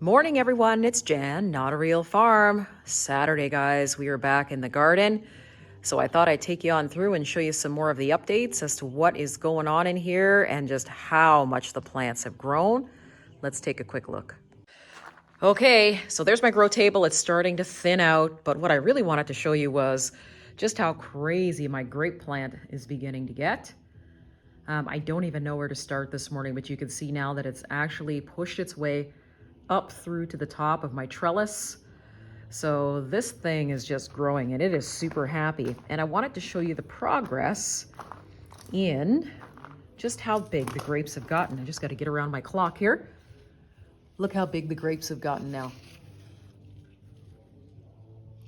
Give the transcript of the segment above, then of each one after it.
Morning, everyone. It's Jan, Not a Real Farm. Saturday, guys. We are back in the garden. So I thought I'd take you on through and show you some more of the updates as to what is going on in here and just how much the plants have grown. Let's take a quick look. Okay, so there's my grow table. It's starting to thin out, but what I really wanted to show you was just how crazy my grape plant is beginning to get. I don't even know where to start this morning, but you can see now that it's actually pushed its way up through to the top of my trellis. So this thing is just growing and it is super happy. And I wanted to show you the progress in just how big the grapes have gotten. I just got to get around my clock here. Look how big the grapes have gotten now.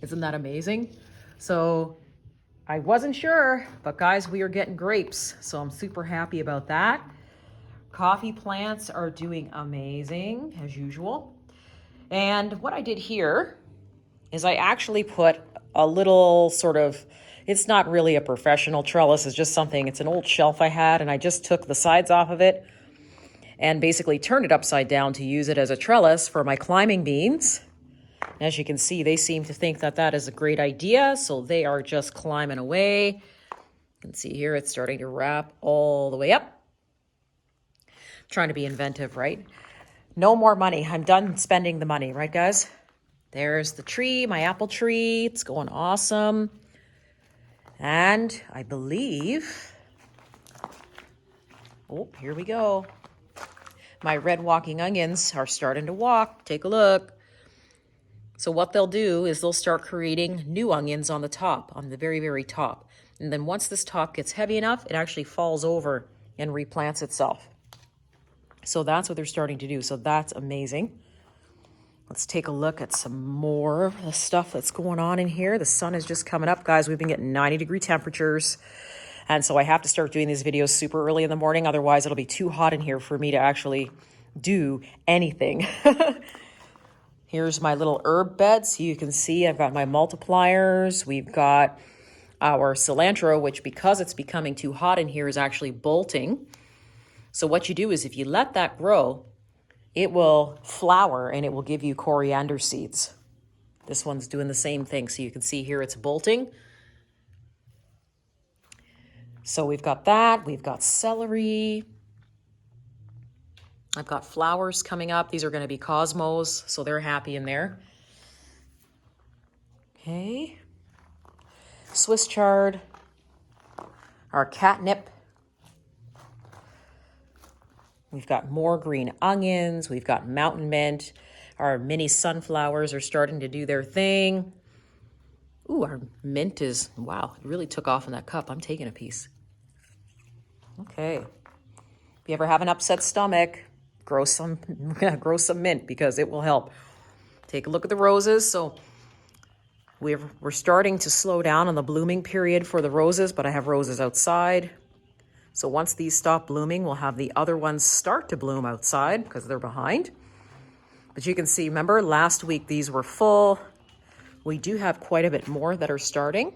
Isn't that amazing? So I wasn't sure, but guys, we are getting grapes. So I'm super happy about that. Coffee plants are doing amazing as usual. And what I did here is I actually put a little sort of, it's not really a professional trellis, it's just something, it's an old shelf I had, and I just took the sides off of it and basically turned it upside down to use it as a trellis for my climbing beans. As you can see, they seem to think that that is a great idea, so they are just climbing away. You can see here it's starting to wrap all the way up. Trying to be inventive, right? No more money. I'm done spending the money, right, guys? There's the tree, my apple tree. It's going awesome. And I believe, oh, here we go. My red walking onions are starting to walk. Take a look. So what they'll do is they'll start creating new onions on the top, on the very, very top. And then once this top gets heavy enough, it actually falls over and replants itself. So that's what they're starting to do. So that's amazing. Let's take a look at some more of the stuff that's going on in here. The sun is just coming up, guys. We've been getting 90-degree temperatures. And so I have to start doing these videos super early in the morning. Otherwise, it'll be too hot in here for me to actually do anything. Here's my little herb bed. So you can see I've got my multipliers. We've got our cilantro, which because it's becoming too hot in here is actually bolting. So what you do is if you let that grow, it will flower and it will give you coriander seeds. This one's doing the same thing. So you can see here it's bolting. So we've got that. We've got celery. I've got flowers coming up. These are going to be cosmos, so they're happy in there. Okay. Swiss chard. Our catnip. We've got more green onions. We've got mountain mint. Our mini sunflowers are starting to do their thing. Ooh, our mint is, wow, it really took off in that cup. I'm taking a piece. Okay. If you ever have an upset stomach, grow some mint because it will help. Take a look at the roses. So we're starting to slow down on the blooming period for the roses, but I have roses outside. So once these stop blooming, we'll have the other ones start to bloom outside because they're behind. But you can see, remember, last week these were full. We do have quite a bit more that are starting.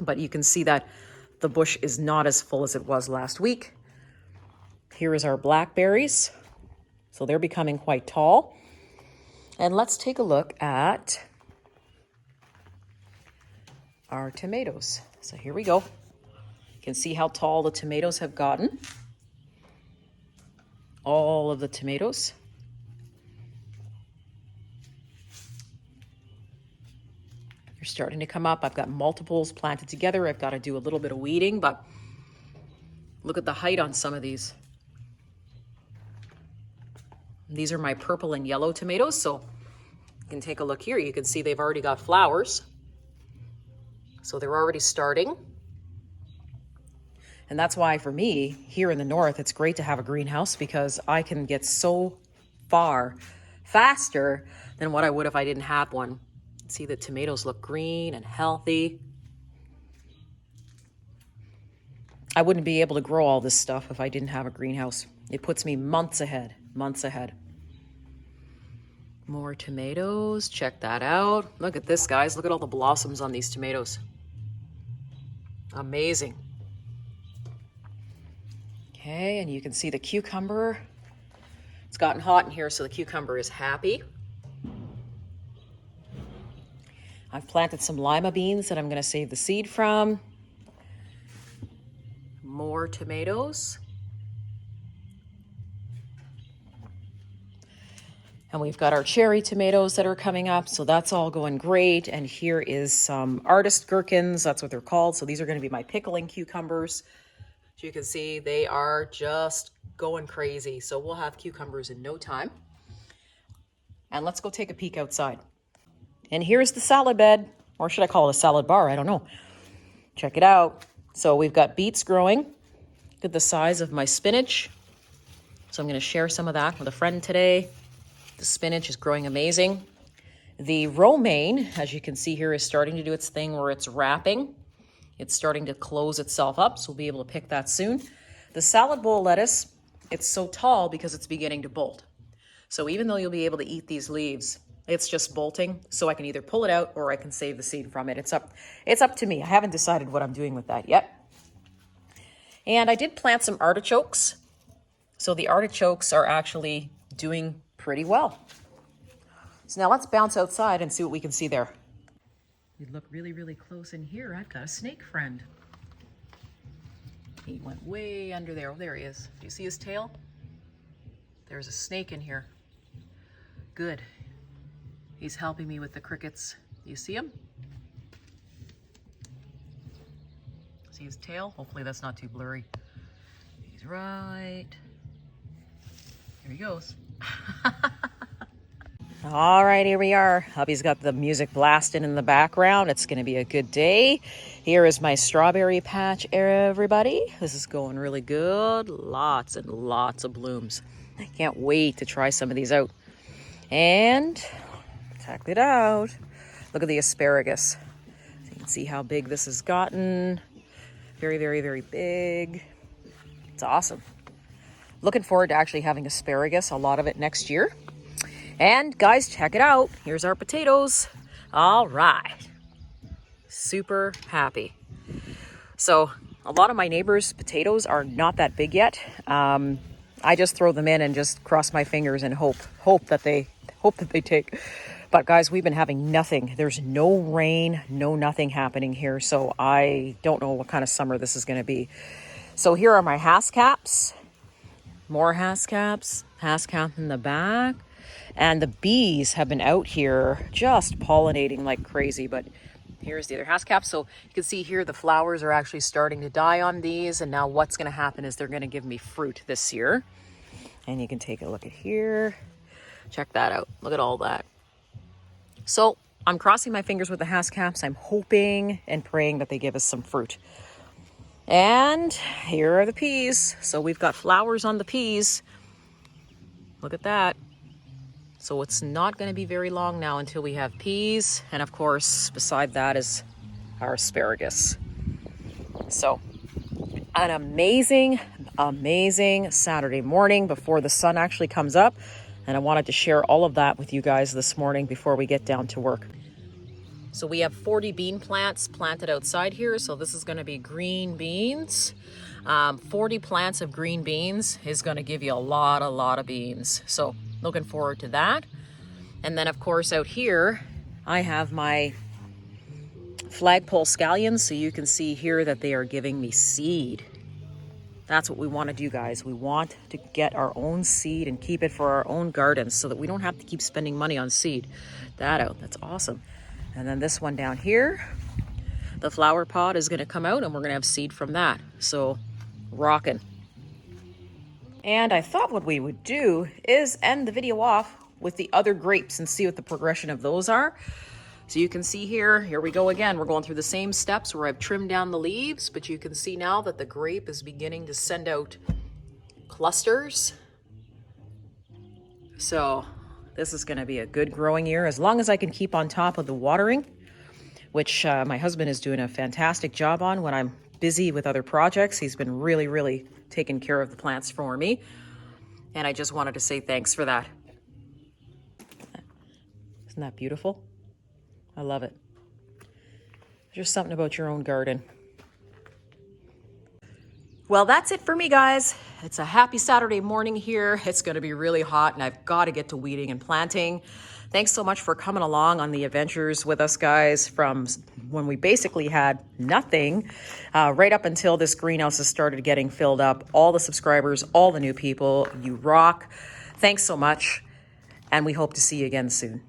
But you can see that the bush is not as full as it was last week. Here is our blackberries. So they're becoming quite tall. And let's take a look at our tomatoes. So here we go. You can see how tall the tomatoes have gotten. All of the tomatoes. They're starting to come up. I've got multiples planted together. I've got to do a little bit of weeding, but look at the height on some of these. These are my purple and yellow tomatoes, so you can take a look here. You can see they've already got flowers. So they're already starting. And that's why for me, here in the north, it's great to have a greenhouse because I can get so far faster than what I would if I didn't have one. See the tomatoes look green and healthy. I wouldn't be able to grow all this stuff if I didn't have a greenhouse. It puts me months ahead, months ahead. More tomatoes, check that out. Look at this, guys. Look at all the blossoms on these tomatoes. Amazing. Okay, and you can see the cucumber It's gotten hot in here, so the cucumber is happy. I've planted some lima beans that I'm going to save the seed from. More tomatoes. And we've got our cherry tomatoes that are coming up, so that's all going great. And here is some artist gherkins, that's what they're called. So these are going to be my pickling cucumbers. As you can see, they are just going crazy. So we'll have cucumbers in no time. And let's go take a peek outside. And here's the salad bed, or should I call it a salad bar? I don't know. Check it out. So we've got beets growing. Look at the size of my spinach. So I'm going to share some of that with a friend today. The spinach is growing amazing. The romaine, as you can see here, is starting to do its thing where it's wrapping. It's starting to close itself up, so we'll be able to pick that soon. The salad bowl lettuce, it's so tall because it's beginning to bolt. So even though you'll be able to eat these leaves, it's just bolting, so I can either pull it out or I can save the seed from it. It's up to me. I haven't decided what I'm doing with that yet. And I did plant some artichokes. So the artichokes are actually doing pretty well. So now let's bounce outside and see what we can see there. We look really, really close in here. I've got a snake friend. He went way under there. Oh, there he is. Do you see his tail? There's a snake in here. Good. He's helping me with the crickets. You see him? See his tail? Hopefully that's not too blurry. He's right. Here he goes. All right, here we are. Hubby's got the music blasting in the background. It's going to be a good day. Here is my strawberry patch, everybody. This is going really good. Lots and lots of blooms. I can't wait to try some of these out. And check it out. Look at the asparagus. So you can see how big this has gotten. Very, very, very big. It's awesome. Looking forward to actually having asparagus, a lot of it next year. And guys, check it out. Here's our potatoes. All right. Super happy. So a lot of my neighbors' potatoes are not that big yet. I just throw them in and just cross my fingers and hope that they take. But guys, we've been having nothing. There's no rain, no nothing happening here. So I don't know what kind of summer this is going to be. So here are my hascaps. More hascaps. Hascap in the back. And the bees have been out here just pollinating like crazy. But here's the other hascap. So you can see here the flowers are actually starting to die on these. And now what's going to happen is they're going to give me fruit this year. And you can take a look at here. Check that out. Look at all that. So I'm crossing my fingers with the hascaps. I'm hoping and praying that they give us some fruit. And here are the peas. So we've got flowers on the peas. Look at that. So it's not going to be very long now until we have peas. And of course, beside that is our asparagus. So an amazing, amazing Saturday morning before the sun actually comes up. And I wanted to share all of that with you guys this morning before we get down to work. So we have 40 bean plants planted outside here. So this is going to be green beans. 40 plants of green beans is going to give you a lot of beans. So looking forward to that. And then of course out here, I have my flagpole scallions. So you can see here that they are giving me seed. That's what we want to do, guys. We want to get our own seed and keep it for our own gardens so that we don't have to keep spending money on seed. That's awesome. And then this one down here, the flower pod is going to come out and we're going to have seed from that. So rocking. And I thought what we would do is end the video off with the other grapes and see what the progression of those are. So you can see here we go again. We're going through the same steps where I've trimmed down the leaves, but you can see now that the grape is beginning to send out clusters. So this is going to be a good growing year as long as I can keep on top of the watering, which my husband is doing a fantastic job on when I'm busy with other projects. He's been really, really taking care of the plants for me. And I just wanted to say thanks for that. Isn't that beautiful? I love it. There's just something about your own garden. Well, that's it for me, guys. It's a happy Saturday morning here. It's going to be really hot, and I've got to get to weeding and planting. Thanks so much for coming along on the adventures with us, guys, from when we basically had nothing right up until this greenhouse has started getting filled up. All the subscribers, all the new people, you rock. Thanks so much, and we hope to see you again soon.